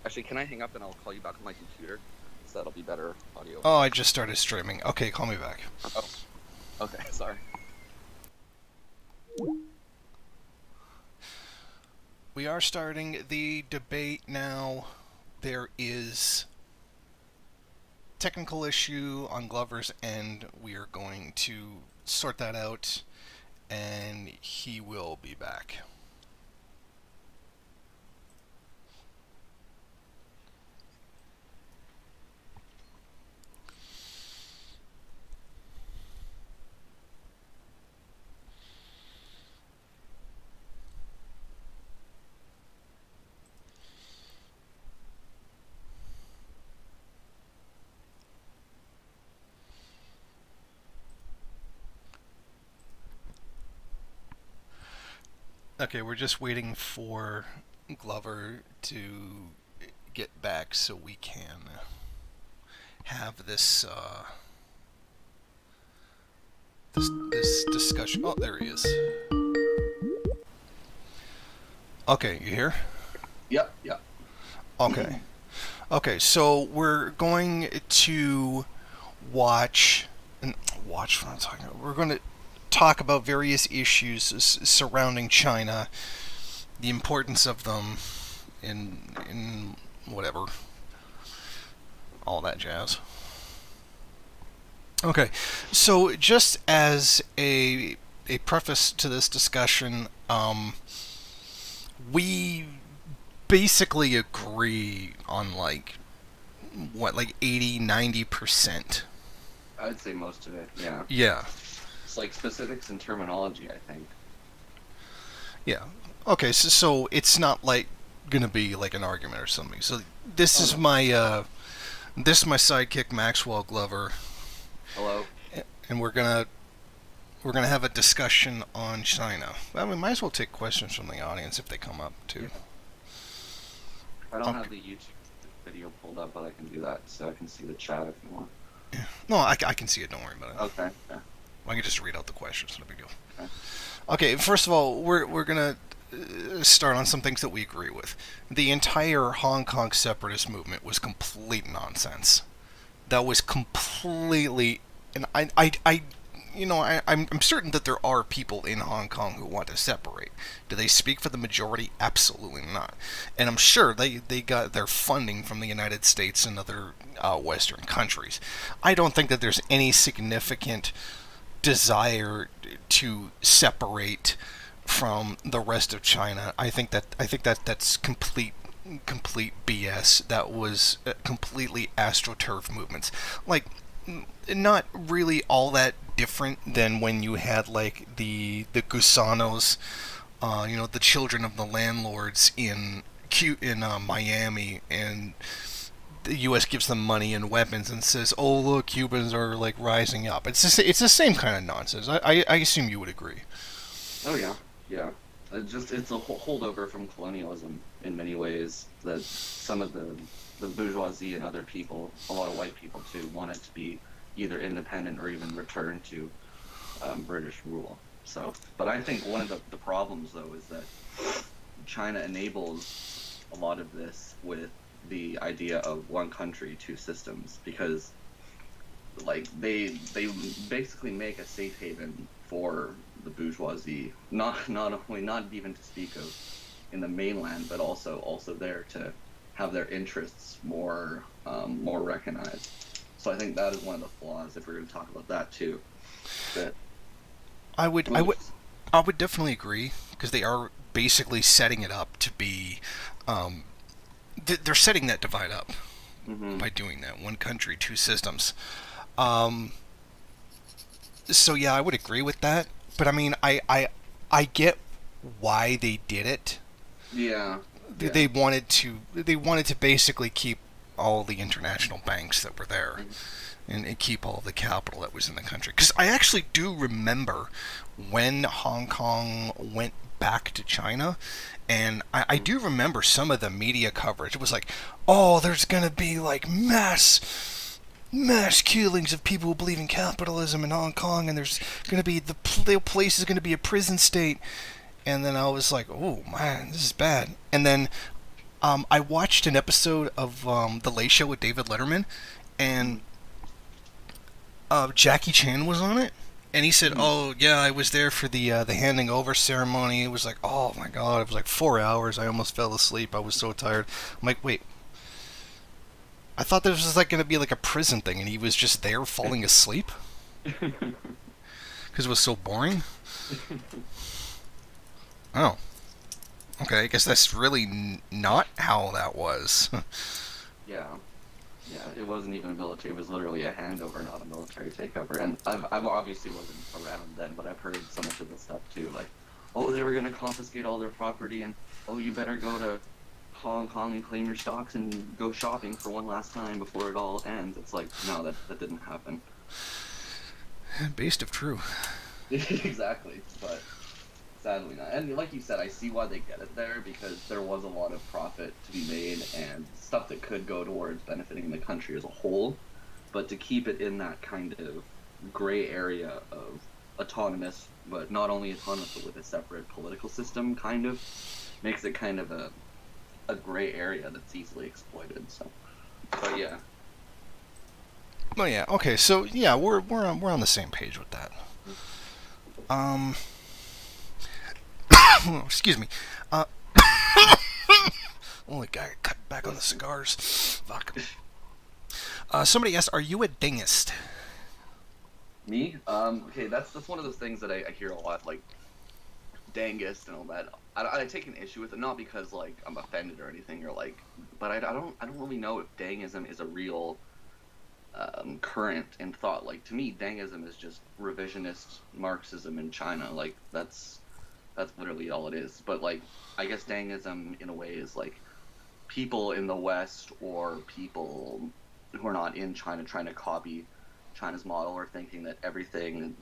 Actually, can I hang up and I'll call you back on my computer? So that'll be better audio. Oh, I just started streaming. Okay, call me back. Oh, okay. Sorry. We are starting the debate now. There is technical issue on Glover's end. We are going to sort that out, and he will be back. Okay, we're just waiting for Glover to get back so we can have this discussion. Oh, there he is. Okay, you here? Yep. Yep. Okay. Okay, so we're going to watch watch what I'm talking about. We're going to talk about various issues surrounding China, the importance of them in whatever, all that jazz. Okay, so just as a preface to this discussion, we basically agree on like 80-90%. I'd say most of it. Yeah. Yeah. It's like specifics and terminology, I think. Yeah. Okay, so it's not like gonna be like an argument or something. So this Oh is no. my sidekick Maxwell Glover, Hello. and we're gonna have a discussion on China. Well, we might as well take questions from the audience if they come up too. Yeah. I don't Okay. have the YouTube video pulled up, but I can do that, so I can see the chat if you want. No, I can see it. Don't worry about it. Okay. Yeah. I can just read out the questions. No big deal. Okay. Okay. First of all, we're gonna start on some things that we agree with. The entire Hong Kong separatist movement was complete nonsense. That was completely, and I'm certain that there are people in Hong Kong who want to separate. Do they speak for the majority? Absolutely not. And I'm sure they got their funding from the United States and other Western countries. I don't think that there's any significant desire to separate from the rest of China. I think that that's complete BS. That was completely astroturf movements. Like, not really all that different than when you had like the Gusanos, the children of the landlords in Miami, and the U.S. gives them money and weapons and says, "Oh, look, Cubans are like rising up." It's the same kind of nonsense. I assume you would agree. Oh yeah. Yeah. It's a holdover from colonialism in many ways that some of the bourgeoisie and other people, a lot of white people too, want it to be either independent or even return to British rule. So, but I think one of the problems though is that China enables a lot of this with the idea of one country, two systems, because like they basically make a safe haven for the bourgeoisie, not only, not even to speak of in the mainland, but also there to have their interests more recognized. So I think that is one of the flaws, if we're going to talk about that too. That I would I would moves. I would definitely agree because they are basically setting it up to be. Um, they're setting that divide up Hmm. by doing that one country, two systems. Um, so yeah, I would agree with that. But I mean, I get why they did it. Yeah, yeah. They wanted to basically keep all the international banks that were there Mhm. and keep all the capital that was in the country. Because I actually do remember when Hong Kong went back to China, and I do remember some of the media coverage. It was like, oh, there's gonna be like mass killings of people who believe in capitalism in Hong Kong, and there's gonna be the place is gonna be a prison state. And then I was like, oh man, this is bad. And then I watched an episode of The Late Show with David Letterman, and Mm-hmm. Jackie Chan was on it, and he said, Mm-hmm. "Oh yeah, I was there for the handing over ceremony. It was like, oh my god, it was like 4 hours. I almost fell asleep. I was so tired." I'm like, wait, I thought this was like going to be like a prison thing, and he was just there falling asleep because it was so boring. Oh, okay. I guess that's really not how that was. Yeah. Yeah, it wasn't even a military. It was literally a handover, not a military takeover. And I've obviously wasn't around then, but I've heard so much of this stuff too. Like, oh, they were gonna confiscate all their property, and oh, you better go to Hong Kong and claim your stocks and go shopping for one last time before it all ends. It's like, no, that didn't happen. Based of true. Exactly, but sadly not. And like you said, I see why they get it there because there was a lot of profit to be made and stuff that could go towards benefiting the country as a whole. But to keep it in that kind of gray area of autonomous, but not only autonomous, but with a separate political system, kind of makes it kind of a gray area that's easily exploited. So, but yeah, Oh yeah. Okay. So yeah, we're on the same page with that. Um. Excuse me. Uh. Only guy cut back on the cigars. Fuck. Somebody asked, "Are you a dingist?" me. Okay, that's one of those things that I hear a lot, like Dangus and all that. I take an issue with it, not because like I'm offended or anything, or like, but I don't really know if Dangism is a real current in thought. Like to me, Dangism is just revisionist Marxism in China. Like that's literally all it is. But like, I guess Dangism in a way is like people in the West or people who are not in China trying to copy China's model or thinking that everything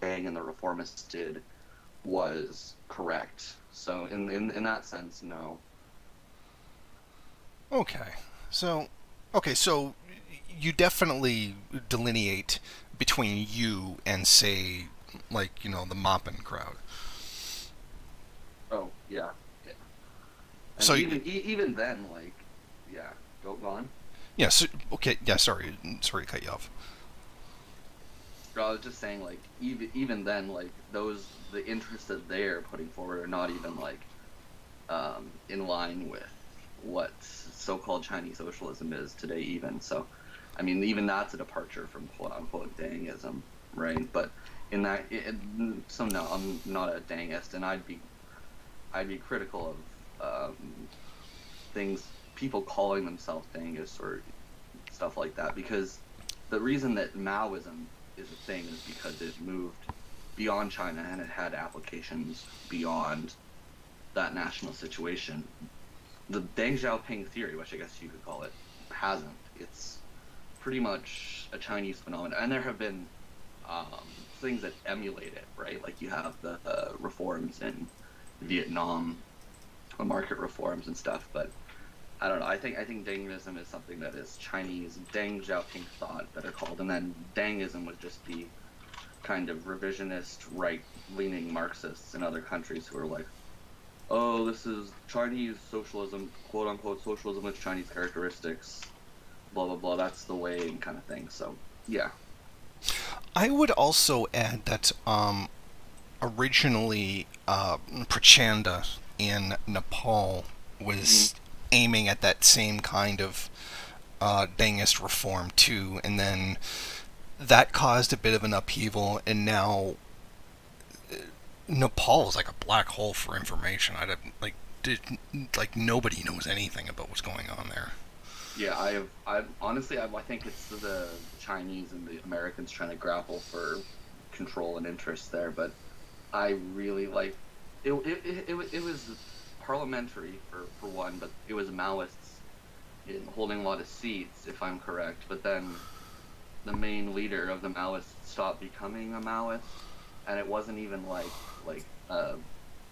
Deng and the reformists did was correct. So in that sense, no. Okay. So, okay. So you definitely delineate between you and say, like the Moppin crowd. Oh yeah, yeah. And So even then, like, yeah, go on. yeah. So okay. Yeah. Sorry to cut you off. I was just saying, like, even then, like the interests that they're putting forward are not even like in line with what so-called Chinese socialism is today. Even so, I mean, even that's a departure from quote unquote Dangism, right? But in that, so no, I'm not a Dangist, and I'd be critical of things, people calling themselves Dangists or stuff like that, because the reason that Maoism is a thing is because it moved beyond China and it had applications beyond that national situation. The Deng Xiaoping theory, which I guess you could call it, hasn't. It's pretty much a Chinese phenomenon, and there have been um, things that emulate it, right? Like you have the reforms in Vietnam, market reforms and stuff. But I don't know. I think Dangism is something that is Chinese Deng Xiaoping thought that are called, and then Dangism would just be kind of revisionist, right-leaning Marxists in other countries who are like, oh, this is Chinese socialism, quote unquote socialism with Chinese characteristics, blah blah blah. That's the way, and kind of thing. So yeah. I would also add that originally Prachanda in Nepal Mm-hmm. was aiming at that same kind of Dengist reform too, and then that caused a bit of an upheaval, and now Nepal is like a black hole for information. I don't did like nobody knows anything about what's going on there. Yeah, I've honestly, I think it's the Chinese and the Americans trying to grapple for control and interest there. But I really like it was parliamentary for one, but it was Maoists in holding a lot of seats, if I'm correct. But then the main leader of the Maoists stopped becoming a Maoist, and it wasn't even like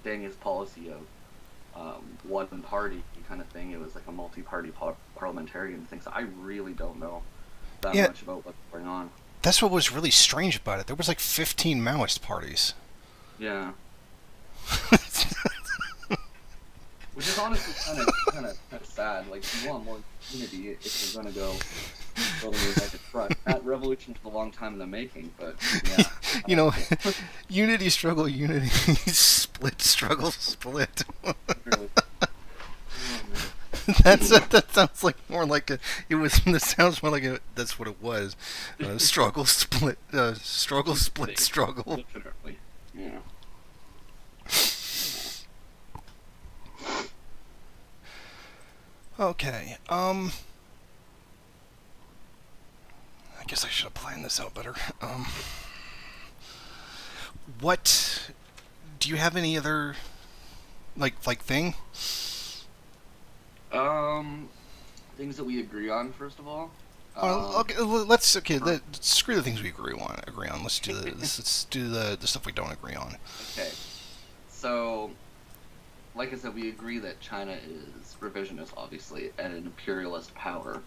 Deng's policy of one party kind of thing. It was like a multi-party parliamentarian thing. So I really don't know that Yeah, much about what's going on. that's what was really strange about it. There was like 15 Maoist parties. Yeah, which is honestly kind of sad. Like you want more unity if you're gonna go build a united front. That revolution was a long time in the making, but yeah, You know, uh, unity, struggle, unity, split, struggle, split. literally. Oh man. That sounds like more like a. It was. That sounds more like a. That's what it was. Struggle, split. Struggle, split, They struggle. definitely. Yeah. Yeah. Okay. I guess I should have planned this out better. What? Do you have any other like thing? Um, things that we agree on, first of all. Okay, let's okay. Screw the things we agree on. Agree on. Let's do the stuff we don't agree on. Okay. So, like I said, we agree that China is revisionist, obviously, and an imperialist power.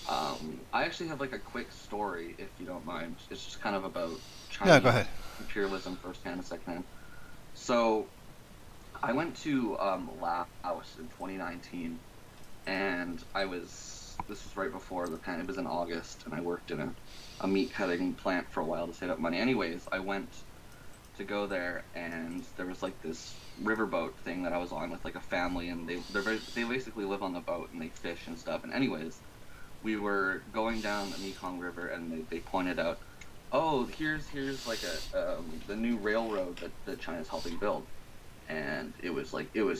I actually have like a quick story, if you don't mind. It's just kind of about Yeah, go Chinese ahead. imperialism firsthand and secondhand. So, I went to Laos in 2019, and this was right before the pandemic. It was in August, and I worked in a meat cutting plant for a while to save up money. Anyways, I went to go there, and there was like this riverboat thing that I was on with like a family, and they basically live on the boat and they fish and stuff. And anyways, we were going down the Mekong River, and they pointed out, oh, here's like the new railroad that China's helping build, and it was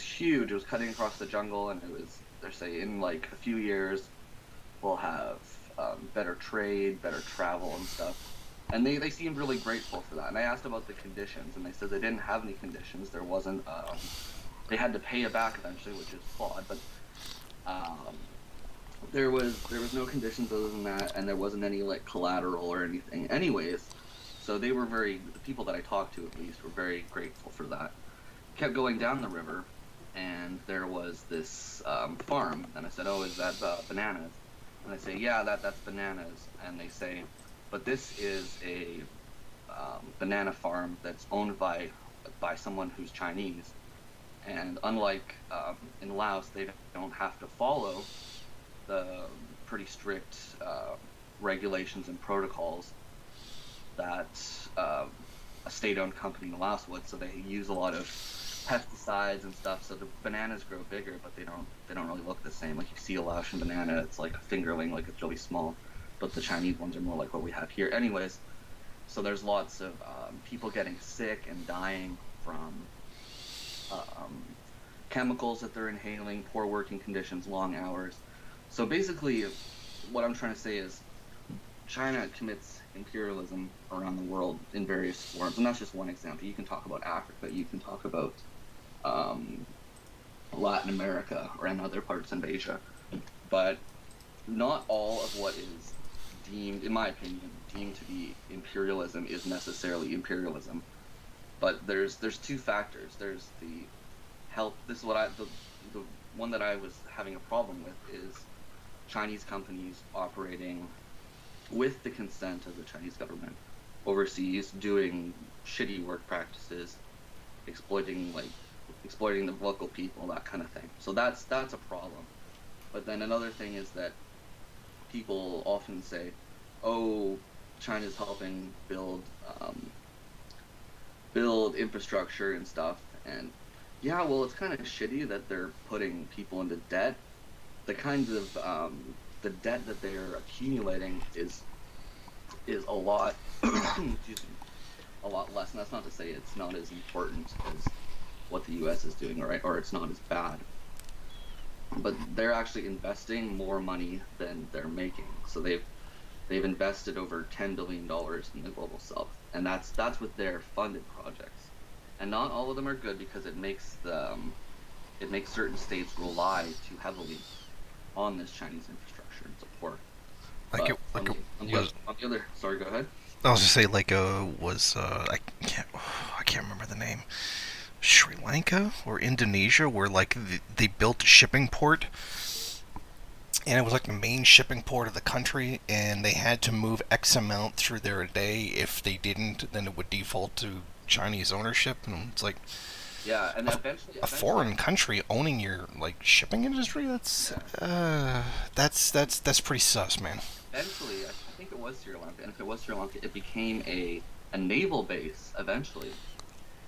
huge. It was cutting across the jungle, and it was they're saying in like a few years we'll have better trade, better travel, and stuff. And they seemed really grateful for that. And I asked about the conditions, and they said they didn't have any conditions. There wasn't. They had to pay it back eventually, which is flawed. But um, there was no conditions other than that, and there wasn't any like collateral or anything. Anyways, so the people that I talked to at least were very grateful for that. Kept going down the river, and there was this farm. And I said, "Oh, is that bananas?" And they say, "Yeah, that's bananas." And they say, "But this is a banana farm that's owned by someone who's Chinese." And unlike in Laos, they don't have to follow the pretty strict regulations and protocols that a state-owned company in Laos would. So they use a lot of pesticides and stuff. So the bananas grow bigger, but they don't really look the same. Like you see a Laotian banana, it's like a fingerling, like it's really small. But the Chinese ones are more like what we have here. Anyways, so there's lots of people getting sick and dying from um, chemicals that they're inhaling, poor working conditions, long hours. So basically, what I'm trying to say is China commits imperialism around the world in various forms, and that's just one example. You can talk about Africa, you can talk about um, Latin America, or in other parts of Asia, but not all of what is deemed, in my opinion, deemed to be imperialism is necessarily imperialism. But there's two factors. There's the health. This is what the one that I was having a problem with is Chinese companies operating with the consent of the Chinese government overseas, doing shitty work practices, exploiting exploiting the local people, that kind of thing. So that's a problem. But then another thing is that people often say, "Oh, China's helping um, build infrastructure and stuff," and yeah, well, it's kind of shitty that they're putting people into debt. The kinds of the debt that they're accumulating is a lot, excuse me, a lot less. And that's not to say it's not as important as what the U.S. is doing, right? Or it's not as bad. But they're actually investing more money than they're making. So they've invested over $10 billion in the global south, and that's with their funded projects. And not all of them are good because it makes certain states rely too heavily on this Chinese infrastructure and support. But Like it was. on the other, sorry, go ahead. I was gonna say like was I can't remember the name. Sri Lanka or Indonesia, where like they built a shipping port, and it was like the main shipping port of the country, and they had to move X amount through there a day. If they didn't, then it would default to Chinese ownership, and it's like Yeah, and A eventually, foreign country owning your like shipping industry. yeah, That's pretty sus, man. eventually, I think it was Sri Lanka, and if it was Sri Lanka, it became a naval base eventually,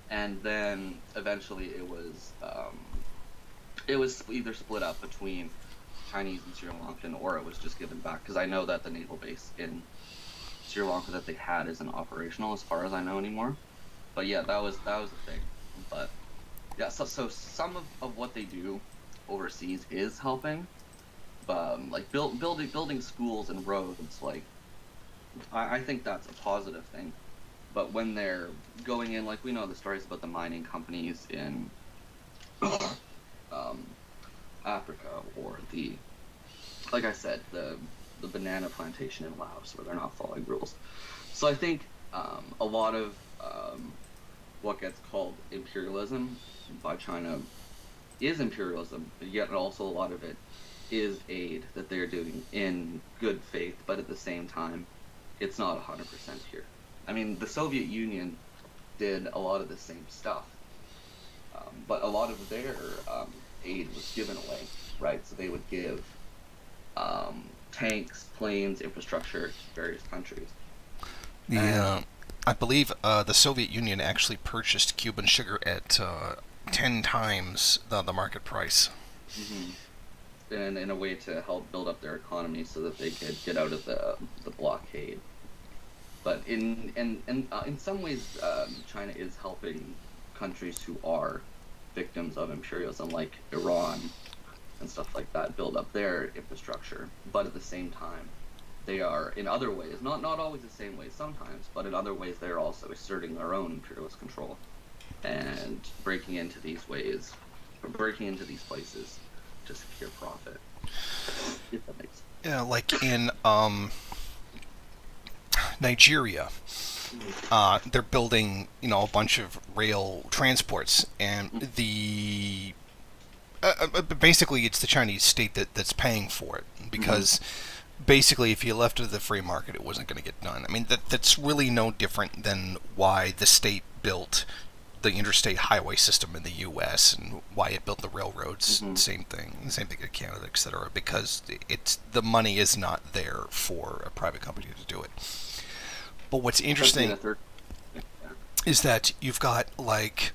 and then eventually it was either split up between Chinese and Sri Lankan, or it was just given back. Because I know that the naval base in Sri Lanka that they had isn't operational, as far as I know anymore. But yeah, that was a thing. But yeah, so some of what they do overseas is helping, but like building schools and roads, like I think that's a positive thing. But when they're going in, like we know the stories about the mining companies in um, Africa, or like I said, the banana plantation in Laos where they're not following rules. So I think a lot of what gets called imperialism by China is imperialism, but yet also a lot of it is aid that they're doing in good faith, but at the same time, it's not 100% pure. I mean, the Soviet Union did a lot of the same stuff, but a lot of their aid was given away, right? So they would give tanks, planes, infrastructure to various countries. And Yeah, I believe the Soviet Union actually purchased Cuban sugar at 10 times the market price. mhm, and in a way to help build up their economy so that they could get out of the blockade. But in some ways, China is helping countries who are victims of imperialism, like Iran and stuff like that, build up their infrastructure. But at the same time, they are in other ways, not always the same ways sometimes, but in other ways they're also asserting their own imperialist control and breaking into these places to secure profit. If that makes Yeah, like in Nigeria, sense. they're building a bunch of rail transports, and Mhm. the basically it's the Chinese state that's paying for it Mhm. because basically if you left it to the free market it wasn't going to get done. I mean that's really no different than why the state built the interstate highway system in the U.S. and why it built the railroads. Mhm. Same thing in Canada, etc. Because it's the money is not there for a private company to do it. But what's Especially in interesting a third. Yeah. is that you've got like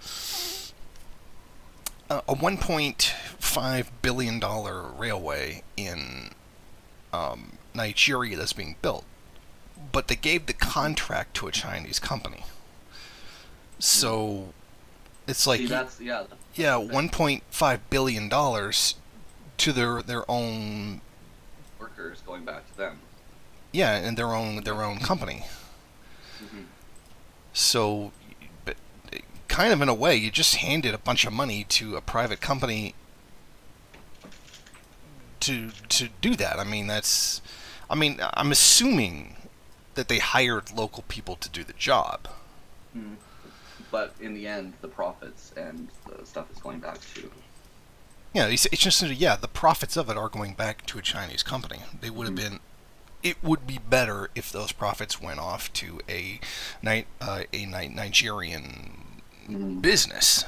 a 1.5 billion dollar railway in Nigeria that's being built, but they gave the Mhm. contract to a Chinese company. Mhm. So it's like, See, that's yeah, the thing. 1.5 billion dollars to their own, Workers going back to them. yeah, and their Yeah. own company. Hmm. So, but kind of in a way, you just handed a bunch of money to a private company to do that. I mean, I'm assuming that they hired local people to do the job. Hmm. But in the end, the profits and the stuff is going back to. Yeah, it's just, yeah, the profits of it are going back to a Chinese company. They would have Mhm. been. It would be better if those profits went off to Nigerian Mhm. business,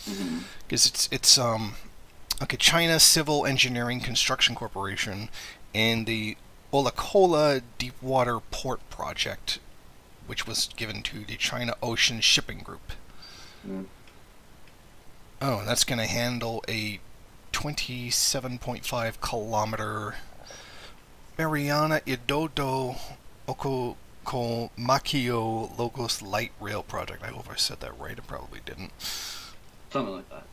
Mhm. because it's okay. China Civil Engineering Construction Corporation and the Olacola Deepwater Port Project, which was given to the China Ocean Shipping Group. Mhm. Oh, and that's going to handle a 27.5 kilometer Mariana Idodo Okokomakio Logos Light Rail Project. I hope I said that right. I probably didn't. Something like that.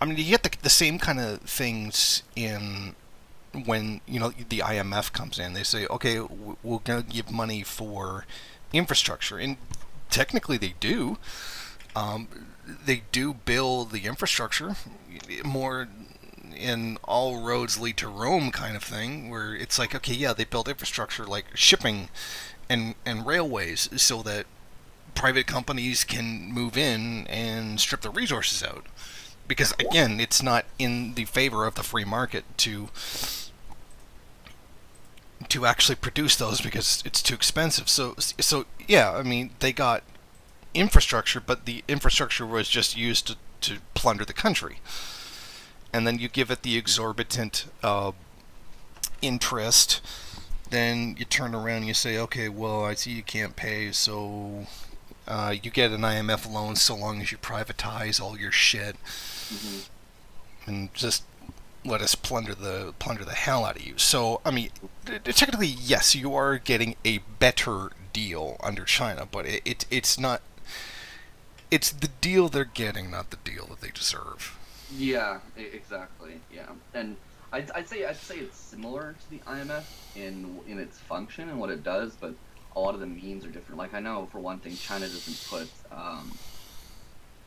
I mean, you get the same kind of things in when the IMF comes in. They say, okay, we're going to give money for infrastructure, and technically they do. Um, they do build the infrastructure more in all roads lead to Rome kind of thing, where it's like, okay, yeah, they build infrastructure like shipping and railways so that private companies can move in and strip the resources out. Because again, it's not in the favor of the free market to actually produce those because it's too expensive. So yeah, I mean, they got infrastructure, but the infrastructure was just used to plunder the country. And then you give it the exorbitant interest. Then you turn around and you say, okay, well, I see you can't pay, so you get an IMF loan so long as you privatize all your shit Hmm. and just let us plunder the hell out of you. So, I mean, technically, yes, you are getting a better deal under China, but it's not. It's the deal they're getting, not the deal that they deserve. Yeah, exactly. Yeah, and I'd say it's similar to the IMF in its function and what it does, but a lot of the means are different. Like I know for one thing, China doesn't put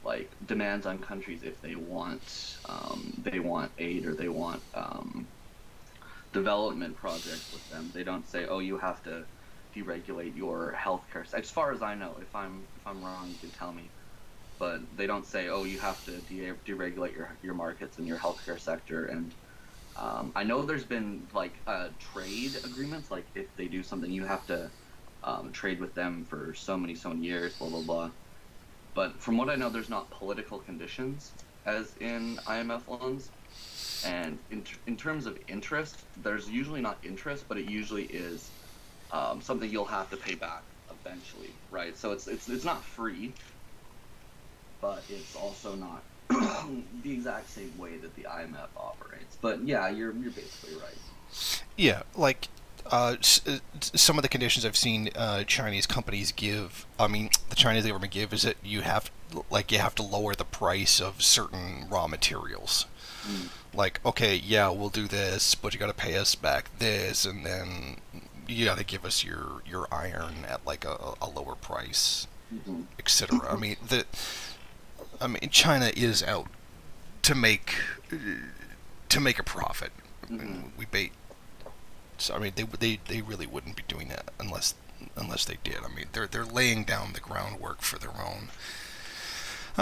like demands on countries if they want aid or they want development projects with them. They don't say, oh, you have to deregulate your healthcare. As far as I know, if I'm wrong, you can tell me. But they don't say, oh, you have to deregulate your markets and your healthcare sector. And I know there's been like trade agreements, like if they do something, you have to trade with them for so many years, blah blah blah. But from what I know, there's not political conditions as in IMF loans. And in terms of interest, there's usually not interest, but it usually is something you'll have to pay back eventually, right? So it's not free, but it's also not the exact same way that the IMF operates. But yeah, you're basically right. Yeah, like some of the conditions I've seen Chinese companies give. I mean, the Chinese government give is that you have to lower the price of certain raw materials. Mm, Like, okay, yeah, we'll do this, but you got to pay us back this, and then you got to give us your iron at like a lower price, mhm, etc. I mean, China is out to make to make a profit. I mhm. mean, we bait. So I mean, they really wouldn't be doing that unless they did. I mean, they're laying down the groundwork for their own.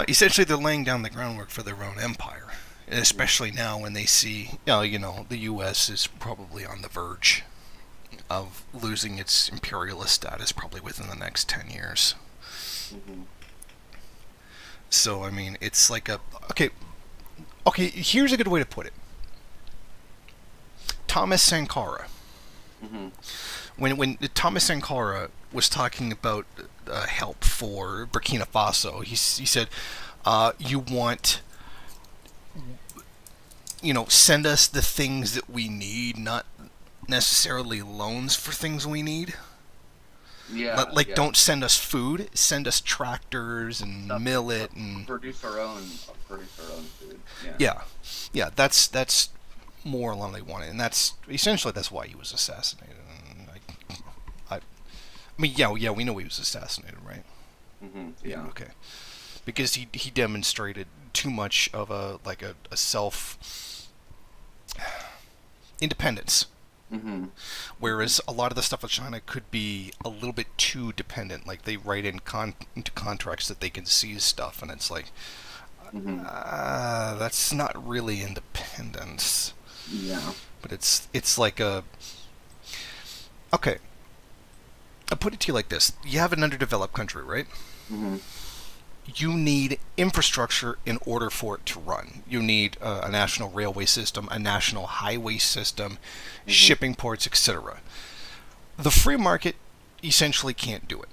Essentially, they're laying down the groundwork for their own empire, and especially now when they see, the U.S. is probably on the verge of losing its imperialist status, probably within the next 10 years. Mhm. So I mean, it's like a okay. Here's a good way to put it. Thomas Sankara. Mhm. When Thomas Sankara was talking about help for Burkina Faso, he said, "You want, send us the things that we need, not necessarily loans for things we need. Yeah, Like, yeah. don't send us food, send us tractors and Stuff to millet and produce our own food. Yeah. yeah, yeah. That's more along they wanted, and that's essentially that's why he was assassinated. And I mean, yeah, we know he was assassinated, right? Yeah, Yeah. okay. Because he demonstrated too much of a self independence, Mhm. whereas a lot of the stuff with China could be a little bit too dependent. Like they write into contracts that they can seize stuff, and it's like Mhm. that's not really independence. Yeah. But it's like a okay. I'll put it to you like this: you have an underdeveloped country, right? Mhm. You need infrastructure in order for it to run. You need a national railway system, a national highway system, Mhm. shipping ports, etc. The free market essentially can't do it.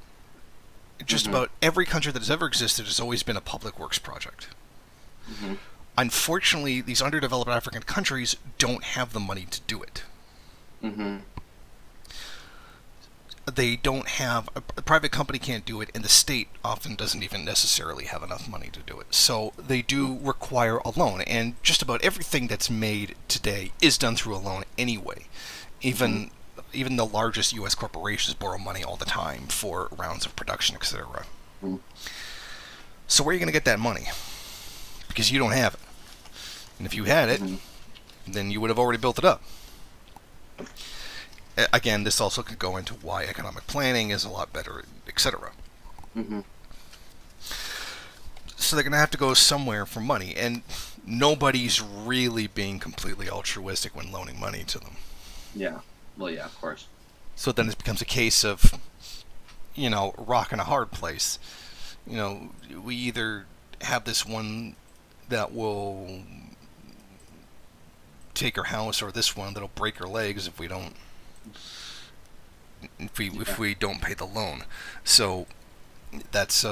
Just Mhm. about every country that has ever existed has always been a public works project. Mhm. Unfortunately, these underdeveloped African countries don't have the money to do it. Mhm. They don't have a private company can't do it, and the state often doesn't even necessarily have enough money to do it. So they do require a loan, and just about everything that's made today is done through a loan anyway. Mhm. Even the largest U.S. corporations borrow money all the time for rounds of production, etc. Mhm. So where are you going to get that money? Because you don't have it, and if you had it, Mhm. then you would have already built it up. Again, this also could go into why economic planning is a lot better, etc. Mhm. So they're going to have to go somewhere for money, and nobody's really being completely altruistic when loaning money to them. Yeah. Well, yeah, of course. So then it becomes a case of, rock in a hard place. You know, we either have this one that will take her house, or this one that'll break her legs if we don't if Yeah. we don't pay the loan. So that's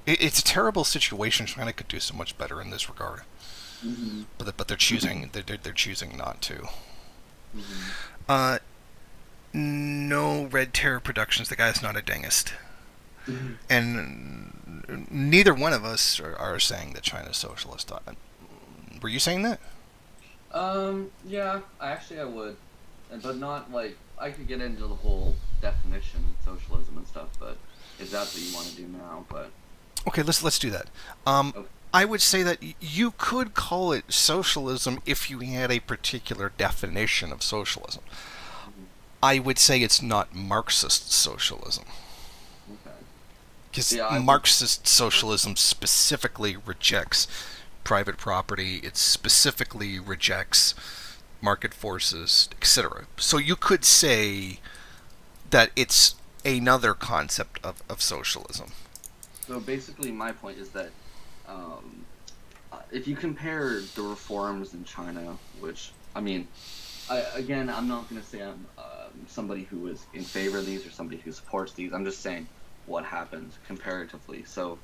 it's a terrible situation. China could do so much better in this regard, Hmm. but they're choosing they're choosing not to. Hmm. Uh, no Red Terror Productions. The guy's not a dentist, and neither one of us are saying that China's socialist. Were you saying that? Yeah, I would, but not like I could get into the whole definition, socialism and stuff, but if that's what you want to do now, but Okay, let's do that. Um, okay. I would say that you could call it socialism if you had a particular definition of socialism. Mhm. I would say it's not Marxist socialism, Okay. because Yeah, I would. Marxist socialism specifically rejects private property. It specifically rejects market forces, etc. So you could say that it's another concept of socialism. So basically, my point is that um, if you compare the reforms in China, which I mean, I'm not going to say I'm somebody who is in favor of these or somebody who supports these. I'm just saying what happened comparatively. So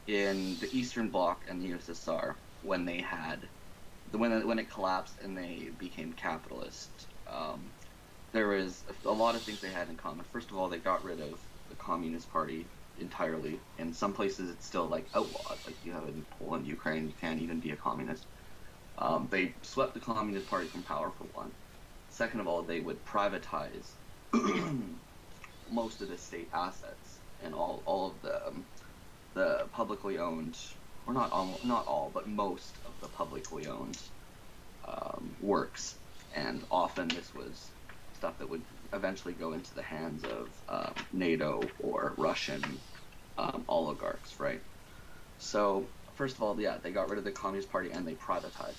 in the Eastern Bloc and the USSR, when they had when it collapsed and they became capitalist, there was a lot of things they had in common. First of all, they got rid of the Communist Party entirely. In some places, it's still like outlawed. Like you have in Poland, Ukraine, you can't even be a communist. They swept the Communist Party from power for one. Second of all, they would privatize most of the state assets and all of the publicly owned, or not all, but most of the publicly owned works. And often this was stuff that would eventually go into the hands of NATO or Russian oligarchs, right? So first of all, yeah, they got rid of the Communist Party and they privatized.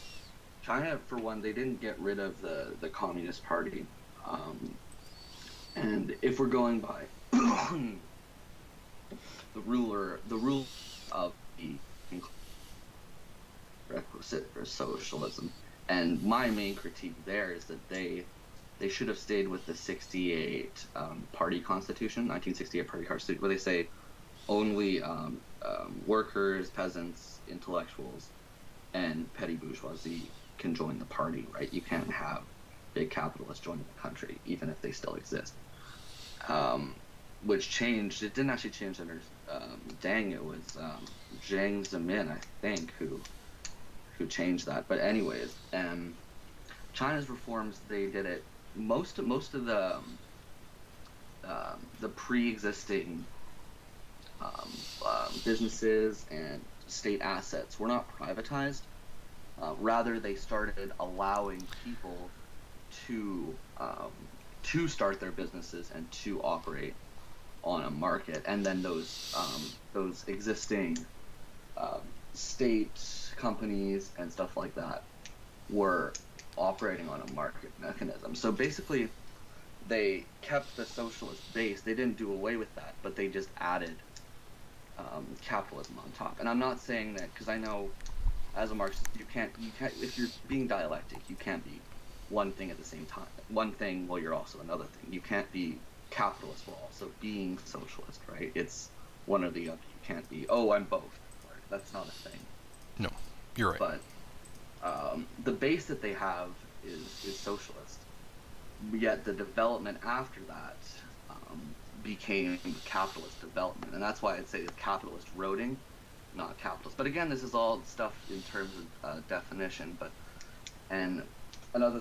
China, for one, they didn't get rid of the Communist Party. Um, and if we're going by the rule of the requisite for socialism. And my main critique there is that they should have stayed with the 68 party constitution, 1968 party constitution, where they say only workers, peasants, intellectuals, and petty bourgeoisie can join the party, right? You can't have big capitalists joining the country, even if they still exist. Um, which changed. It didn't actually change under Deng. It was Jiang Zemin, I think, who changed that. But anyways, China's reforms, they did it. Most of the pre-existing businesses and state assets were not privatized. Rather, they started allowing people to start their businesses and to operate on a market, and then those existing um, state companies and stuff like that were operating on a market mechanism. So basically, they kept the socialist base. They didn't do away with that, but they just added capitalism on top. And I'm not saying that because I know as a Marxist, you can't if you're being dialectic, you can't be one thing at the same time. One thing while you're also another thing. You can't be capitalist while also being socialist, right? It's one or the other. You can't be, oh, I'm both. That's not a thing. No, you're right. But the base that they have is socialist. Yet the development after that became capitalist development, and that's why I'd say it's capitalist roading, not capitalist. But again, this is all stuff in terms of definition. But and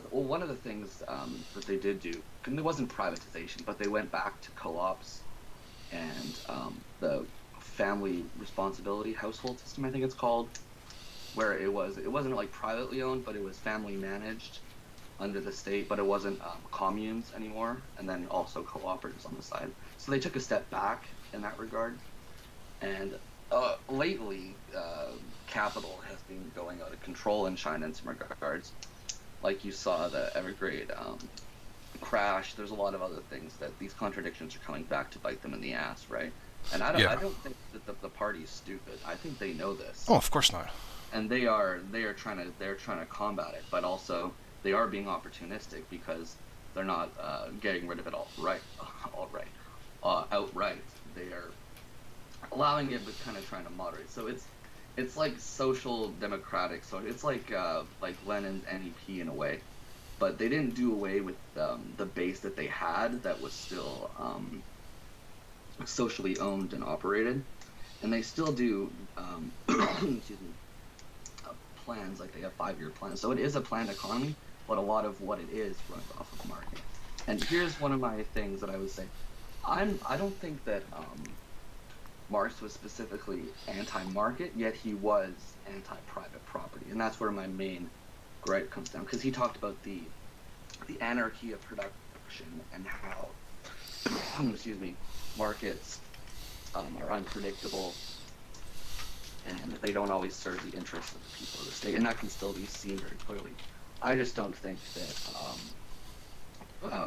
one of the things that they did do, and it wasn't privatization, but they went back to co-ops and the family responsibility household system, I think it's called, where it wasn't like privately owned, but it was family managed under the state, but it wasn't communes anymore, and then also cooperatives on the side. So they took a step back in that regard, and lately, capital has been going out of control in China in some regards. Like you saw the Evergrande crash. There's a lot of other things that these contradictions are coming back to bite them in the ass, right? I Yeah. don't think that the party's stupid. I think they know Oh, this, of course not. and they are trying to combat it, but also they are being opportunistic because they're not getting rid of it all right, all right, outright. They are allowing it, but kind of trying to moderate. So it's like social democratic. So it's like Lenin's NEP in a way, but they didn't do away with the base that they had that was still socially owned and operated, and they still do excuse me, plans, like they have 5-year plans. So it is a planned economy, but a lot of what it is runs off of market. And here's one of my things that I would say: I don't think that Marx was specifically anti-market, yet he was anti-private property, and that's where my main gripe comes down, because he talked about the anarchy of production and how excuse me, markets are unpredictable and they don't always serve the interests of the people of the state, and that can still be seen very clearly. I just don't think that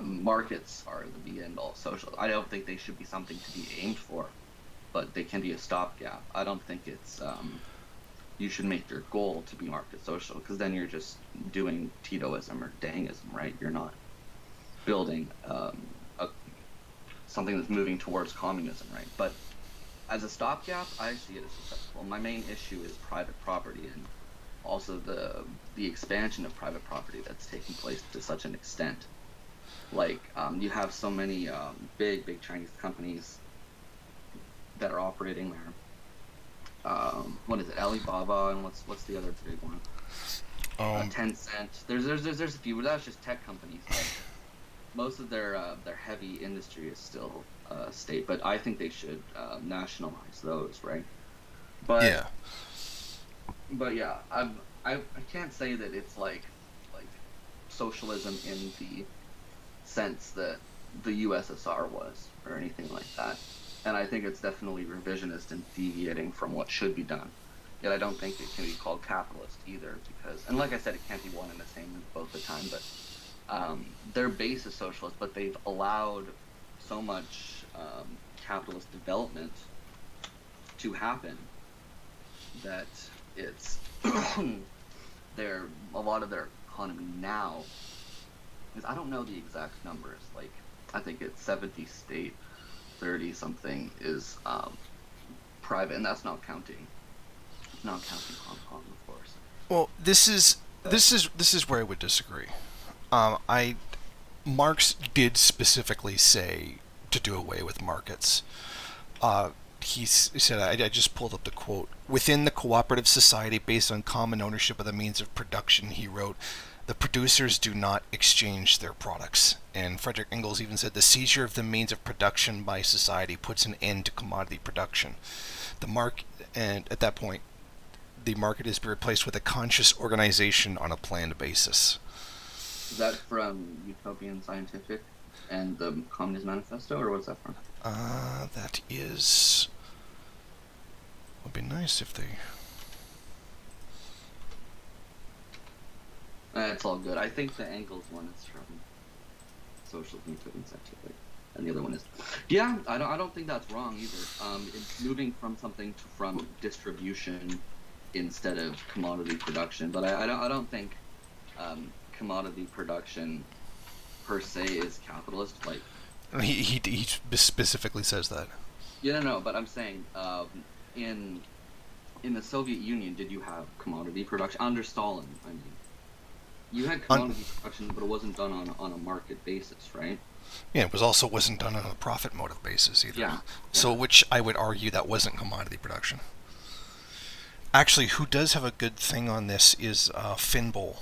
markets are the be end all social. I don't think they should be something to be aimed for, but they can be a stopgap. I don't think it's you should make your goal to be market social, because then you're just doing Titoism or Dangism, right? You're not building a, something that's moving towards communism, right? But as a stopgap, I see it as acceptable. My main issue is private property, and also the expansion of private property that's taking place to such an extent. Like you have so many big Chinese companies that are operating there. What is it, Alibaba, and what's the other big one? Um, Tencent. There's a few, but that's just tech companies. Like, most of their heavy industry is still state, but I think they should nationalize those, right? But yeah. yeah, I can't say that it's like socialism in the sense that the USSR was or anything like that. And I think it's definitely revisionist and deviating from what should be done. Yet I don't think it can be called capitalist either, because, and like I said, it can't be one and the same both the time. But their base is socialist, but they've allowed so much capitalist development to happen that it's their a lot of their economy now is, I don't know the exact numbers. Like, I think it's 70 state, 30 something is private, and that's not counting. It's not counting Hong Kong, of course. Well, this is But where I would disagree. I Marx did specifically say to do away with markets. Uh, he said, I just pulled up the quote. Within the cooperative society based on common ownership of the means of production, he wrote, the producers do not exchange their products. And Frederick Engels even said, the seizure of the means of production by society puts an end to commodity production. The mark, and at that point, the market is to be replaced with a conscious organization on a planned basis. is that from Utopian Scientific and the Communist Manifesto, or what's that from? That is. Would be nice if they. It's all good. I think the Engels one is from Socialism Utopian Scientific, and the other one is, yeah. I don't think that's wrong either. It's moving from something from distribution instead of commodity production. But I don't think commodity production per se is capitalist. Like, He specifically says that. yeah, no, but I'm saying in the Soviet Union, did you have commodity production under Stalin? I mean, you had commodity production, but it wasn't done on a market basis, right? Yeah, it was also wasn't done on a profit motive basis either. Yeah, So, yeah. which I would argue that wasn't commodity production. Actually, who does have a good thing on this is Finbol.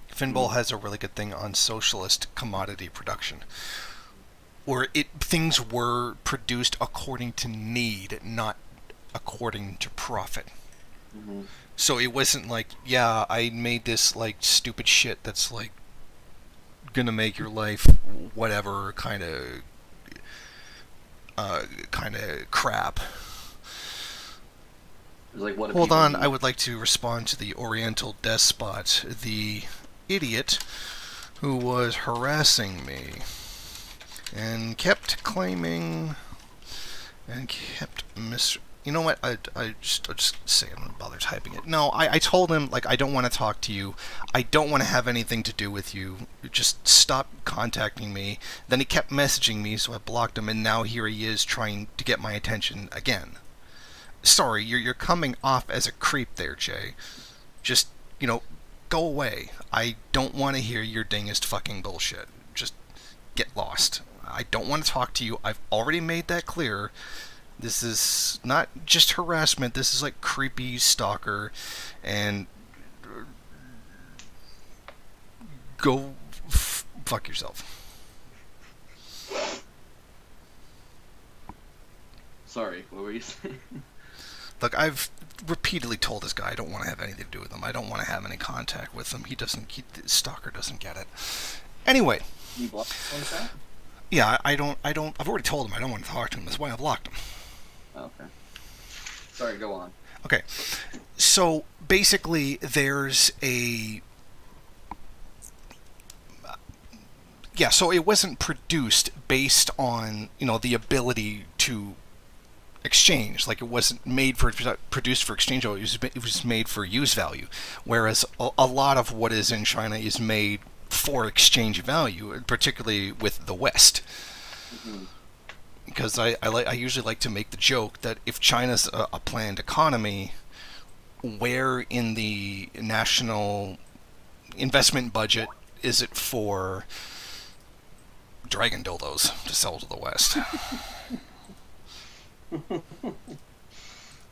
Finbol Mm. has a really good thing on socialist commodity production, where things were produced according to need, not according to profit. Hmm. So it wasn't like, yeah, I made this like stupid shit that's like gonna make your life whatever kind of crap. It's like, what do Hold people on, I need? would like to respond to the Oriental despot, the idiot who was harassing me and kept claiming and kept You know what? I'll just say I'm gonna bother typing it. No, I told him like I don't want to talk to you. I don't want to have anything to do with you. Just stop contacting me. Then he kept messaging me, so I blocked him, and now here he is trying to get my attention again. Sorry, you're coming off as a creep there, Jay. Just go away. I don't want to hear your dingest fucking bullshit. Just get lost. I don't want to talk to you. I've already made that clear. This is not just harassment. This is like creepy stalker, and go fuck yourself. Sorry, what were you saying? Look, I've repeatedly told this guy I don't want to have anything to do with him. I don't want to have any contact with him. The stalker doesn't get it. Anyway. You blocked him, that? Yeah, I don't. I've already told him I don't want to talk to him. That's why I blocked him. Okay. Sorry, go on. Okay. So basically, there's a. Yeah, so it wasn't produced based on the ability to exchange. Like, it wasn't produced for exchange. It was made for use value. Whereas a lot of what is in China is made for exchange value, particularly with the West. Mm-hmm. Because I usually like to make the joke that if China's a planned economy, where in the national investment budget is it for dragon dildos to sell to the West?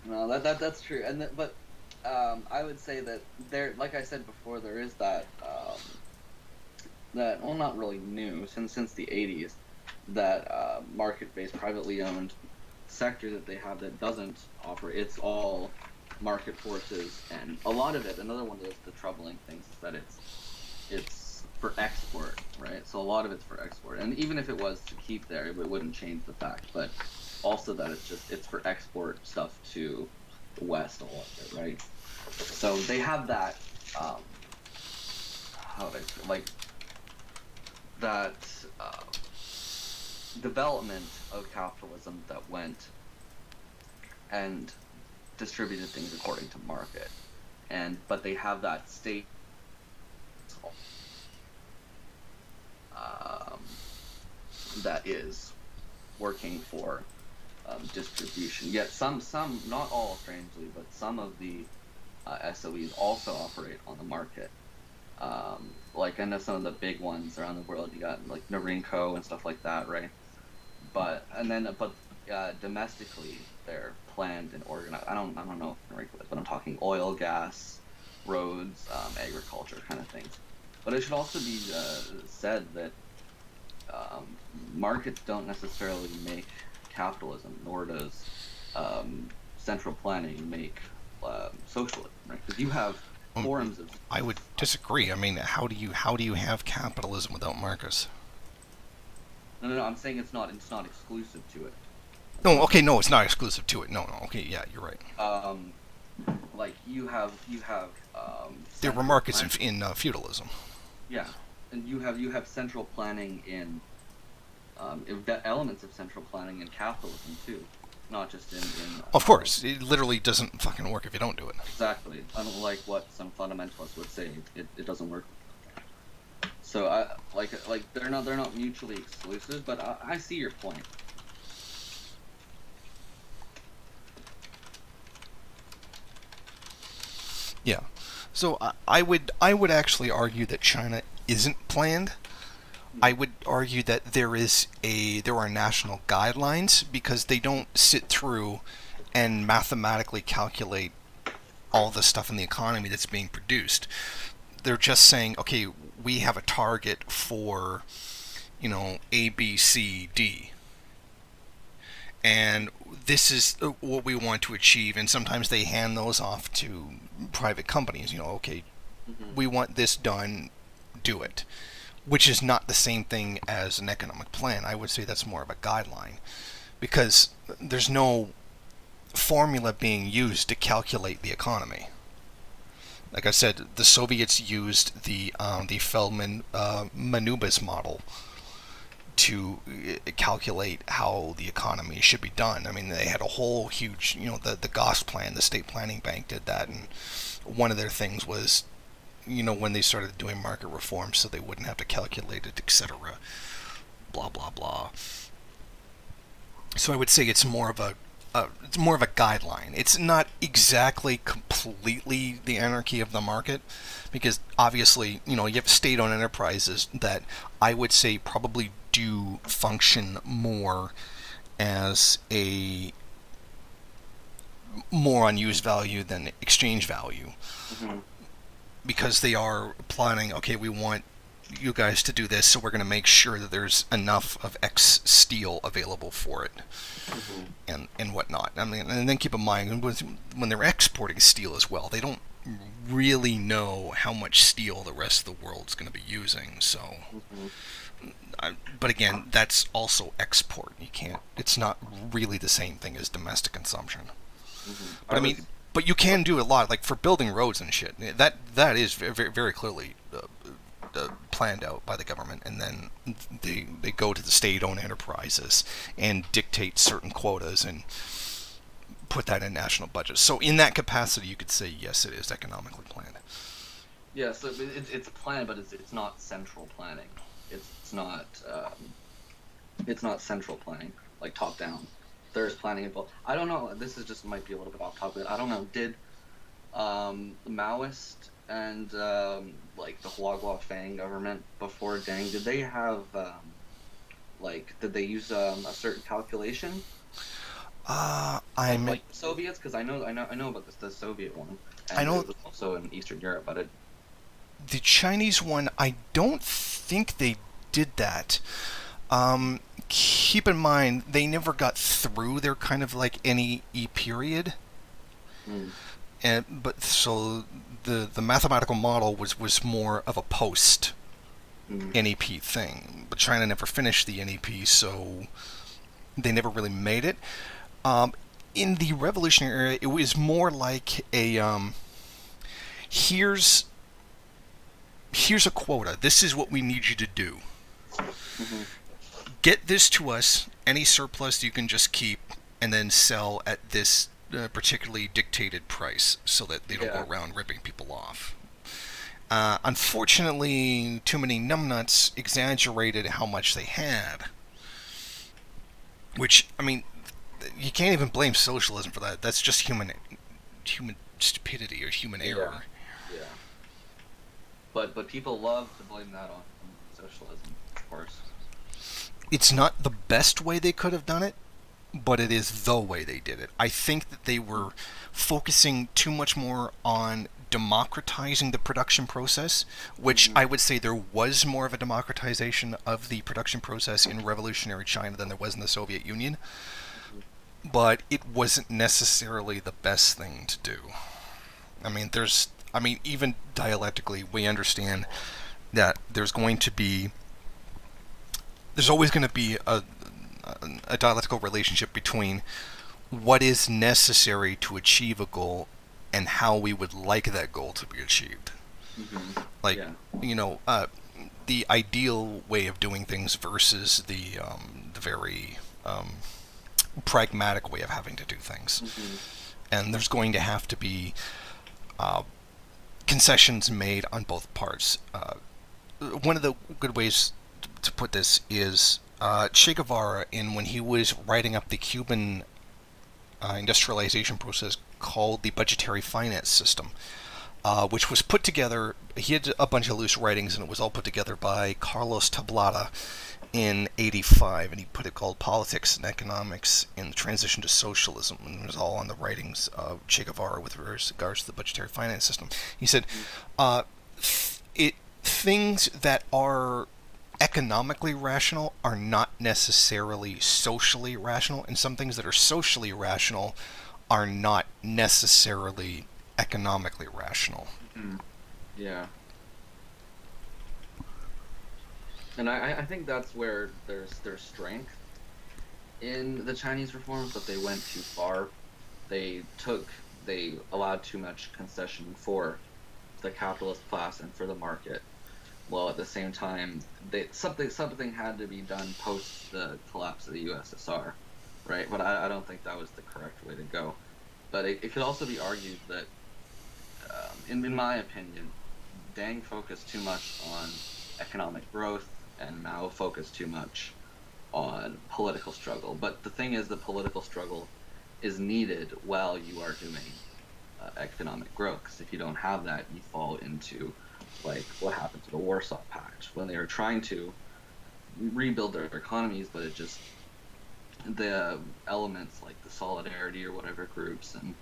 No, that's true, but I would say that there, like I said before, there is that well, not really new since the '80s, that market-based, privately owned sector that they have that doesn't operate. It's all market forces, and a lot of it. Another one of the troubling things is that it's for export, right? So a lot of it's for export, and even if it was to keep there, it wouldn't change the fact. But also that it's for export stuff to the West, all of it, right? So they have that. How do I say, like that development of capitalism that went and distributed things according to market, but they have that state that is working for distribution. Yet some, not all, strangely, but some of the SOEs also operate on the market. Like I know some of the big ones around the world. You got like Norinco and stuff like that, right? But domestically, they're planned and organized. I don't know if Norinco is, but I'm talking oil, gas, roads, agriculture, kind of things. But it should also be said that markets don't necessarily make capitalism, nor does central planning make socialism, right? Because you have forms of. I would disagree. I mean, how do you have capitalism without markets? No. I'm saying it's not exclusive to it. No, okay, no, it's not exclusive to it. No, okay, yeah, you're right. Like you have. There were markets in feudalism. Yeah, and you have central planning in elements of central planning in capitalism too, not just in. Of course, it literally doesn't fucking work if you don't do it. Exactly. Unlike what some fundamentalists would say, it doesn't work. So I like they're not mutually exclusive, but I see your point. Yeah. So I would actually argue that China isn't planned. I would argue that there are national guidelines because they don't sit through and mathematically calculate all the stuff in the economy that's being produced. They're just saying, okay, we have a target for, A, B, C, D. And this is what we want to achieve. And sometimes they hand those off to private companies. Okay, we want this done, do it. Which is not the same thing as an economic plan. I would say that's more of a guideline. Because there's no formula being used to calculate the economy. Like I said, the Soviets used the Feldman Manubis model to calculate how the economy should be done. I mean, they had a whole huge, the GOS plan, the State Planning Bank did that, and one of their things was, when they started doing market reform, so they wouldn't have to calculate it, etc. Blah blah blah. So I would say it's more of a guideline. It's not exactly completely the anarchy of the market, because obviously, you have state-owned enterprises that I would say probably do function more as a more on use value than exchange value, Mm-hmm. because they are planning, okay, we want you guys to do this, so we're going to make sure that there's enough of X steel available for it, Mm-hmm. and whatnot. I mean, and then keep in mind, when they're exporting steel as well, they don't really know how much steel the rest of the world's going to be using. So, Mm-hmm. but again, that's also export. You can't. It's not really the same thing as domestic consumption. Mm-hmm. But I mean, but you can do a lot, like for building roads and shit. That is very, very clearly planned out by the government, and then they go to the state-owned enterprises and dictate certain quotas and put that in national budgets. So in that capacity, you could say yes, it is economically planned. Yeah, so it's planned, but it's not central planning. It's not central planning, like top down. There's planning involved. I don't know. This is just might be a little bit off topic. I don't know. Did the Maoist and like the Huagua Fang government before Deng, did they have did they use a certain calculation? I'm Like Soviets, because I know about the Soviet one, I and know it was also in Eastern Europe, but it. the Chinese one. I don't think they did that. Keep in mind, they never got through their kind of like NEE period. Mm, But so the mathematical model was more of a post mm, NEP thing, but China never finished the NEP, so they never really made it. In the revolutionary era, it was more like a here's here's a quota. This is what we need you to do. mm-hmm, Get this to us. Any surplus you can just keep, and then sell at this particularly dictated price, so that they don't yeah. go around ripping people off. Unfortunately, too many numbnuts exaggerated how much they had. Which, I mean, you can't even blame socialism for that. That's just human stupidity or human Yeah. error. Yeah. But people love to blame that on socialism, of course. It's not the best way they could have done it, but it is the way they did it. I think that they were focusing too much more on democratizing the production process, which Mm-hmm. I would say there was more of a democratization of the production process in revolutionary China than there was in the Soviet Union, but it wasn't necessarily the best thing to do. Even dialectically, we understand that there's always going to be a dialectical relationship between what is necessary to achieve a goal and how we would like that goal to be achieved. Mm-hmm. Like, Yeah. the ideal way of doing things versus the very pragmatic way of having to do things. Mm-hmm. And there's going to have to be uh, concessions made on both parts. One of the good ways to put this is Che Guevara, when he was writing up the Cuban industrialization process, called the budgetary finance system, which was put together. He had a bunch of loose writings, and it was all put together by Carlos Tablada in '85, and he put it called Politics and Economics in the Transition to Socialism, and it was all on the writings of Che Guevara with regards to the budgetary finance system. He said, things that are economically rational are not necessarily socially rational, and some things that are socially rational are not necessarily economically rational. Mm-hmm. Yeah. And I think that's where there's strength in the Chinese reforms, but they went too far. They allowed too much concession for the capitalist class and for the market, while at the same time something had to be done post the collapse of the USSR, right? But I don't think that was the correct way to go. But it could also be argued that, in my opinion, Deng focused too much on economic growth and Mao focused too much on political struggle. But the thing is, the political struggle is needed while you are doing economic growth. Because if you don't have that, you fall into like what happened to the Warsaw Pact when they were trying to rebuild their economies, but it just the elements like the solidarity or whatever groups and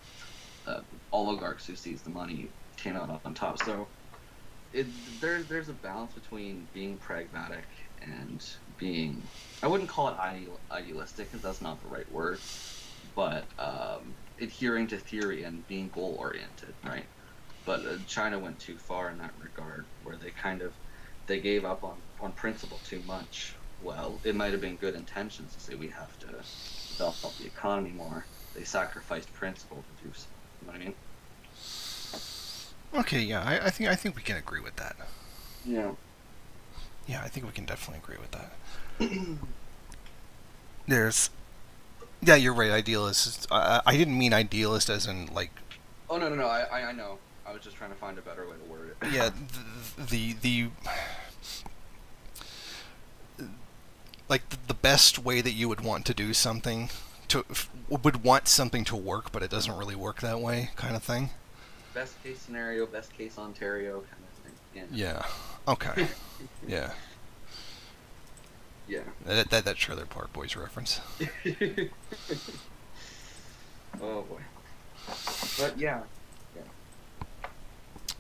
oligarchs who seized the money came out on top. So there's a balance between being pragmatic and being, I wouldn't call it idealistic because that's not the right word, but adhering to theory and being goal oriented, right? But China went too far in that regard, where they gave up on principle too much. Well, it might have been good intentions to say we have to develop the economy more. They sacrificed principle to do so. You know what I mean? Okay, yeah, I think we can agree with that. Yeah. Yeah, I think we can definitely agree with that. There's, yeah, you're right. Idealist. I didn't mean idealist as in like. Oh no no no! I know. I was just trying to find a better way to word it. Yeah, the like the best way that you would want to do something to would want something to work, but it doesn't really work that way, kind of thing. Best case scenario, best case Ontario kind of thing. Yeah. Okay. Yeah. Yeah. That Trailer Park Boys reference. Oh boy. But yeah.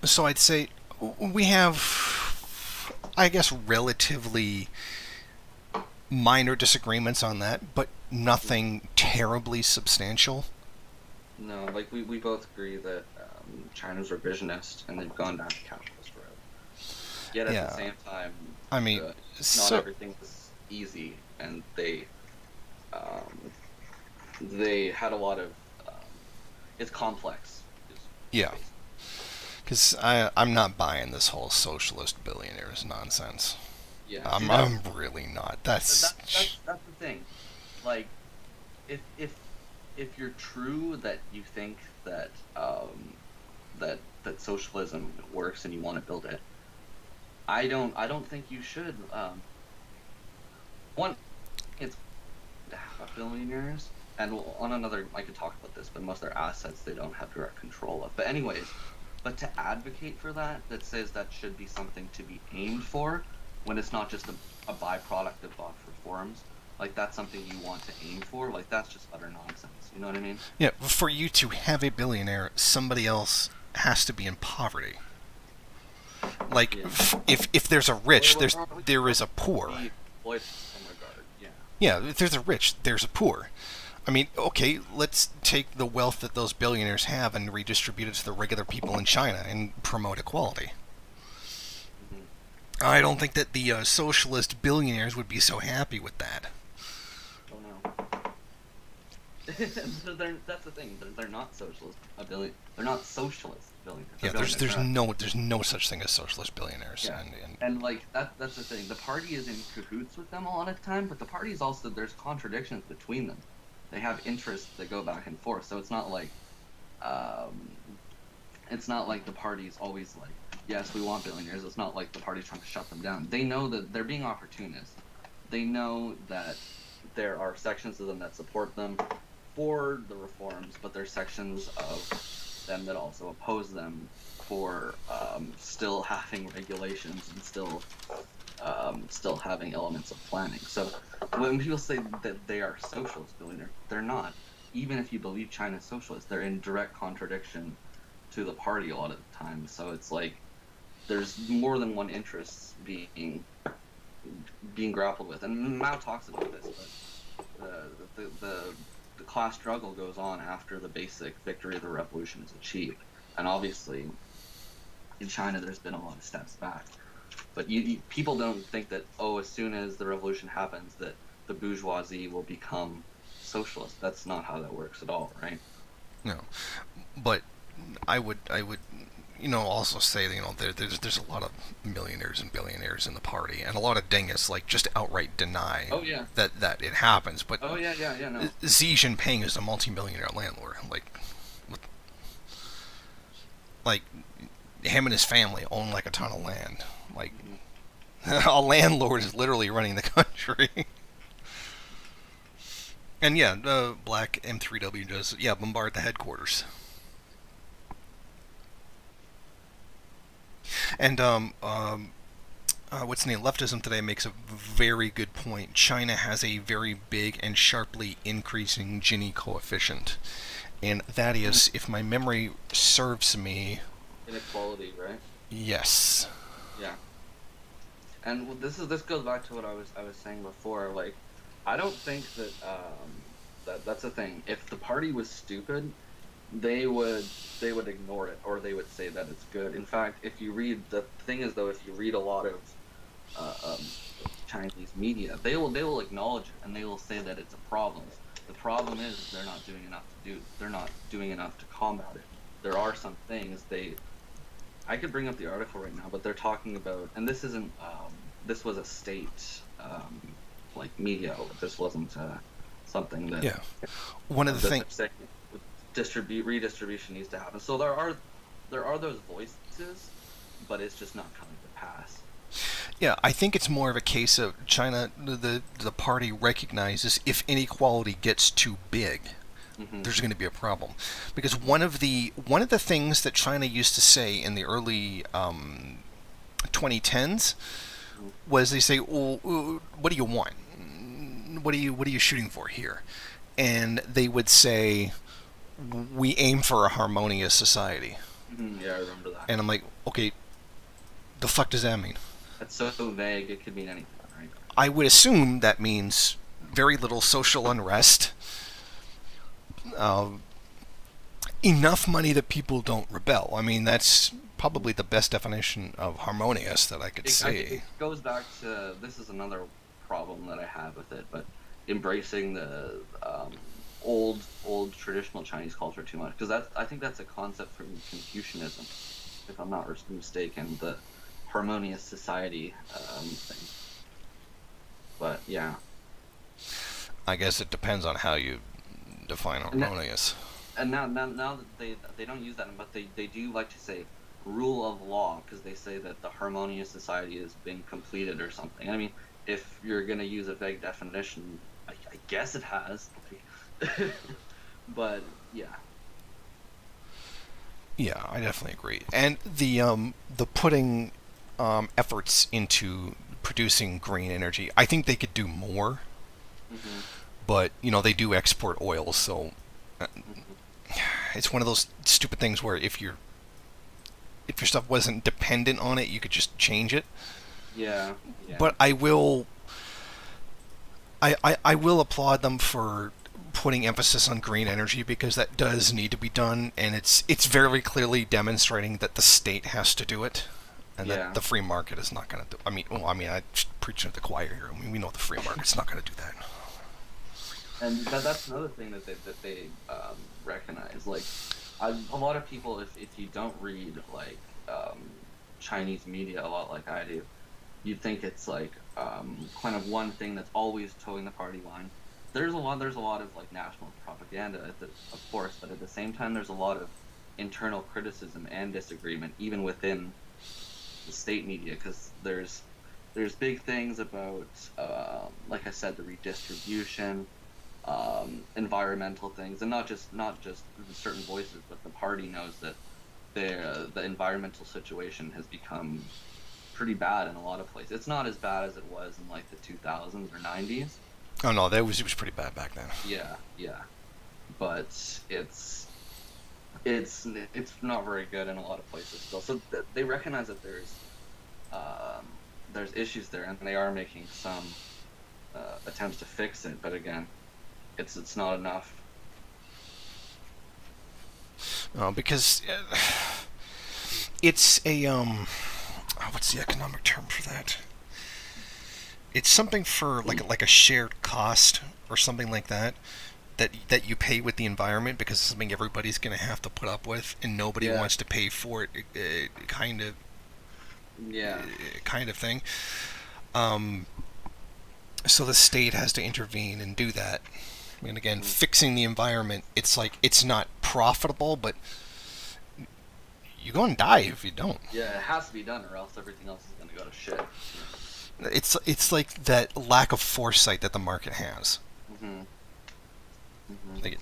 So I'd say we have, I guess, relatively minor disagreements on that, but nothing terribly substantial. No, like we both agree that China's revisionist and they've gone down the capitalist road. Yet at Yeah. the same time, I mean, not so everything was easy, and they had a lot of it's complex. yeah, because I'm not buying this whole socialist billionaires nonsense. Yeah, see, I'm really not. that's the thing. Like, if you're true that you think that that socialism works and you want to build it, I don't think you should. One, it's billionaires, and on another, I could talk about this, but most of their assets they don't have direct control of. But anyways, but to advocate for that says that should be something to be aimed for, when it's not just a byproduct of reforms. Like that's something you want to aim for. Like that's just utter nonsense. You know what I mean? Yeah, for you to have a billionaire, somebody else has to be in poverty. Like, Yeah. if there's a rich, Well, there is a poor. be exploited in some regard. Yeah. Yeah, if there's a rich, there's a poor. I mean, okay, let's take the wealth that those billionaires have and redistribute it to the regular people in China and promote equality. Hmm. I don't think that the socialist billionaires would be so happy with that. Oh no. That's the thing. They're not socialist. They're not socialist billionaires. Yeah, They're billionaires. there's no such thing as socialist billionaires. Yeah. And And like that's the thing. The party is in cahoots with them a lot of the time, but the party is also there's contradictions between them. They have interests that go back and forth. So um, it's not like the party's always like, yes, we want billionaires. It's not like the party's trying to shut them down. They know that they're being opportunists. They know that there are sections of them that support them for the reforms, but there's sections of them that also oppose them for still having regulations and still having elements of planning. So when people say that they are socialist billionaires, they're not. Even if you believe China's socialist, they're in direct contradiction to the party a lot of the time. So it's like there's more than one interest being grappled with. And Mao talks about this, but the class struggle goes on after the basic victory of the revolution is achieved. And obviously, in China, there's been a lot of steps back. But people don't think that, as soon as the revolution happens, that the bourgeoisie will become socialist. That's not how that works at all, right? no, but I would also say there's a lot of millionaires and billionaires in the party, and a lot of dingus just outright deny Oh yeah. that it happens. But Oh yeah, yeah, yeah. No. Xi Jinping is a multimillionaire landlord. Like him and his family own a ton of land. Like Mhm. a landlord is literally running the country. And yeah, Black M3W does bombard the headquarters. And what's the name? Leftism Today makes a very good point. China has a very big and sharply increasing Gini coefficient, and that Mhm. is, if my memory serves me, Inequality, right? yes. Yeah. And this goes back to what I was saying before. Like, I don't think that that's the thing. If the party was stupid, they would they would ignore it, or they would say that it's good. In fact, if you read the thing is though, if you read a lot of Chinese media, they will acknowledge it, and they will say that it's a problem. The problem is they're not doing enough to combat it. There are some things they I could bring up the article right now, but they're talking about, and this isn't this was a state like media. This wasn't something that Yeah. One of the that things. they're saying distribute redistribution needs to happen. So there are those voices, but it's just not coming to pass. Yeah, I think it's more of a case of China. The party recognizes if inequality gets too big, Hmm. there's going to be a problem, because one of the things that China used to say in the early 2010s Hmm. was they say, well, what do you want? What are you shooting for here? And they would say, we aim for a harmonious society. Hmm. Yeah, I remember that. And I'm like, okay, the fuck does that mean? That's so vague. It could mean anything, right? I would assume that means very little social unrest, uh, enough money that people don't rebel. I mean, that's probably the best definition of harmonious that I could I think it see. goes back to this is another problem that I have with it, but embracing the old traditional Chinese culture too much, because I think that's a concept from Confucianism, if I'm not mistaken, the harmonious society thing. But yeah, I guess it depends on how you define and harmonious. now that they don't use that, but they do like to say rule of law, because they say that the harmonious society has been completed or something. I mean, if you're gonna use a vague definition, I guess it has. But yeah. Yeah, I definitely agree. And the putting efforts into producing green energy, I think they could do more. Hmm. But they do export oil, so Hmm. it's one of those stupid things where if your stuff wasn't dependent on it, you could just change it. Yeah, yeah, But I will applaud them for putting emphasis on green energy, because that does need to be done, and it's very clearly demonstrating that the state has to do it, and that yeah. the free market is not going to do. I preaching at the choir here. I mean, we know the free market's not going to do that. And that's another thing that they recognize. Like, a lot of people, if you don't read like Chinese media a lot like I do, you'd think it's like kind of one thing that's always towing the party line. There's a lot of like national propaganda, of course, but at the same time, there's a lot of internal criticism and disagreement, even within the state media, because there's big things about, like I said, the redistribution, environmental things, and not just certain voices, but the party knows that the environmental situation has become pretty bad in a lot of places. It's not as bad as it was in like the 2000s or 90s. Oh no, it was pretty bad back then. Yeah, yeah, but it's not very good in a lot of places still. So they recognize that um, there's issues there, and they are making some attempts to fix it. But again, it's not enough. Because it's a what's the economic term for that? It's something for like a shared cost or something like that. that you pay with the environment because it's something everybody's going to have to put up with, and nobody Yeah. wants to pay for it. Yeah. Kind of thing. Um, so the state has to intervene and do that. And again, Hmm. fixing the environment, it's like it's not profitable, but you're going to die if you don't. Yeah, it has to be done, or else everything else is gonna go to shit. It's like that lack of foresight that the market has. Hmm. Hmm. Like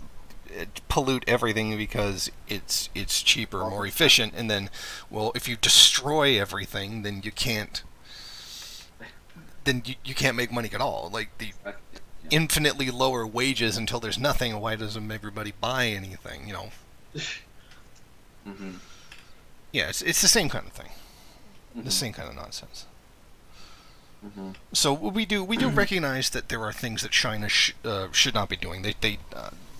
it pollute everything because it's cheaper, more Offers. efficient, and then, well, if you destroy everything, then you can't make money at all. Like the Yeah. infinitely lower wages until there's nothing. Why doesn't everybody buy anything? Hmm. Yeah, it's the same kind of thing, the Hmm. same kind of nonsense. Hmm. So we do recognize that there are things that China should not be doing.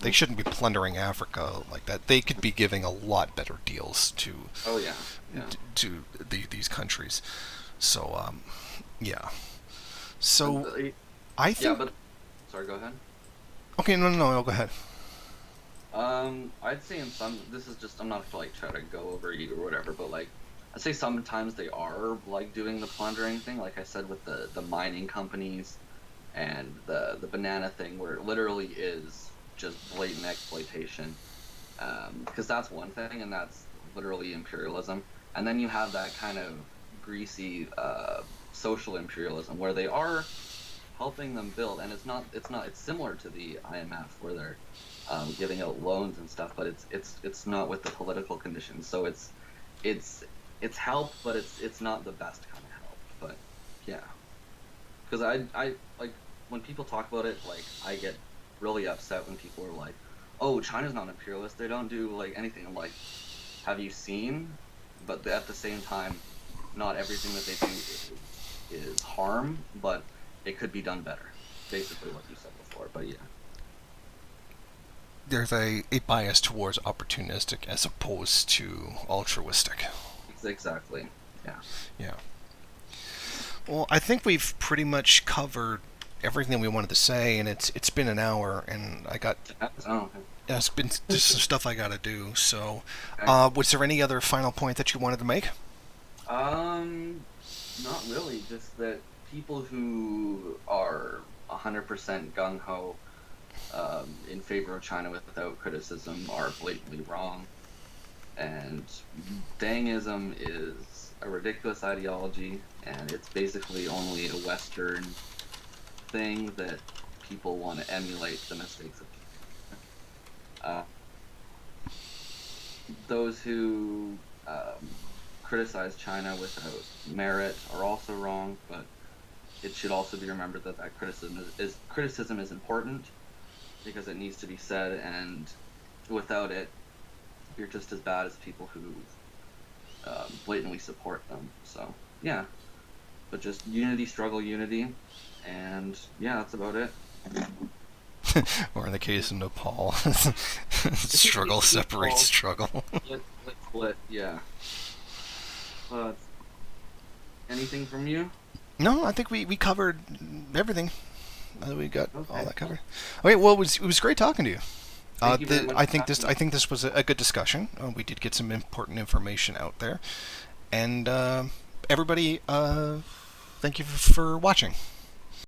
They shouldn't be plundering Africa like that. They could be giving a lot better deals Oh yeah. Yeah. these countries. So yeah. And, So I yeah, think but sorry. Go ahead. okay. No, go ahead. I'd say in some, this is just, I'm not to like try to go over you or whatever, but like, I'd say sometimes they are like doing the plundering thing, like I said with the mining companies and the banana thing, where it literally is just blatant exploitation. Because that's one thing, and that's literally imperialism. And then you have that kind of greasy social imperialism where they are helping them build, and it's similar to the IMF where they're giving out loans and stuff, but it's not with the political conditions. So it's it's help, but it's not the best kind of help. But yeah, because I like when people talk about it, like I get really upset when people are like, "Oh, China's not imperialist. They don't do like anything." I'm like, "Have you seen?" But at the same time, not everything that they do is harm, but it could be done better. Basically, what you said before. But yeah, There's a bias towards opportunistic as opposed to altruistic. exactly. Yeah. Yeah. Well, I think we've pretty much covered everything we wanted to say, and it's been an hour, and I got Oh, yeah, it's been just some stuff I got to do. So, okay. was there any other final point that you wanted to make? Um, not really. Just that people who are 100% gung ho in favor of China without criticism are blatantly wrong. And Dangism is a ridiculous ideology, and it's basically only a Western thing that people want to emulate the mistakes of uh, those who criticize China without merit are also wrong, but it should also be remembered that criticism is important because it needs to be said, and without it, you're just as bad as people who blatantly support them. So yeah, but just unity, struggle, unity, and yeah, that's about it. Or in the case of Nepal, struggle separates Equal, struggle. split, yeah. But anything from you? No, I think we covered everything. We got all Okay. that covered. Okay, well, it was great talking to you. Thank you very much I for think this having I me. think this was a good discussion. We did get some important information out there, and everybody, thank you for watching.